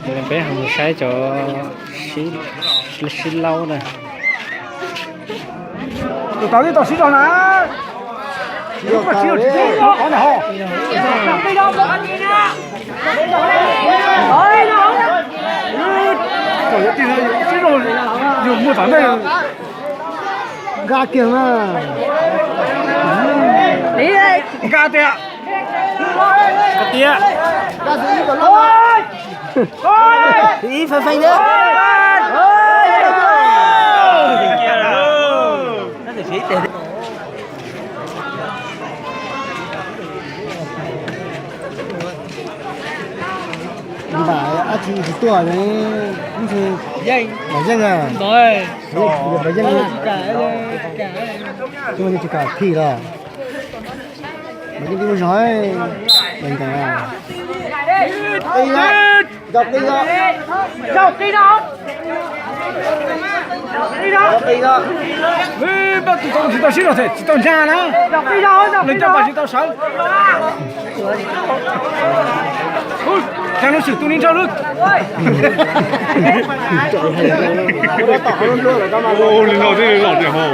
Mình bé hàng sai cho xí lâu này. Tụi tao đi tao xí rồi nè. Xí rồi xí rồi có nè ho. Đi đâu có anh gì nè. Ôi nó. Trời ơi xí rồi dùng mua thằng đây. Gà kia mà. Đi đây. Gà tía. Cái tía. Gà gì còn lâu. Ôi. Đi phải phải nữa. Nó thì xí tiền. Bà á chị tuổi đấy cũng thì dân bà dân à rồi bà dân cả chúng mình chỉ cả khi là bà dân đi nói mình cả đi ra dọc đi ra dọc đi đâu đi đâu đi đâu ê bà tụi tao chỉ tao xí rồi thế chỉ tao nhà nè dọc đi đâu dọc đi đâu bà chỉ tao sống Chẳng nó xử tu ninh cho lực. Ô, lên đầu thế lọt điểm hồ.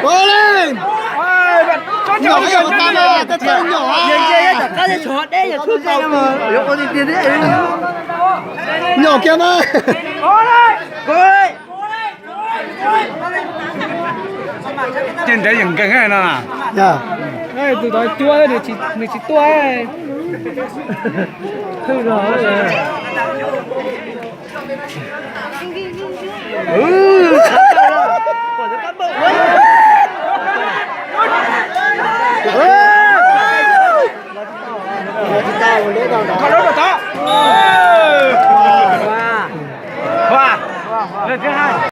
Cố lên. Nhỏ nhỏ ta mà, ta chơi nhỏ. Cái này chọt đấy, giờ thuốc cây mà. Nếu có gì tiền đấy. Nhỏ kia mà. Cố lên. Cố lên. Trên đấy những cái này nè. Dạ. Đây tụi nó chua thì chỉ tua ấy. Không rõ rồi. Ừ.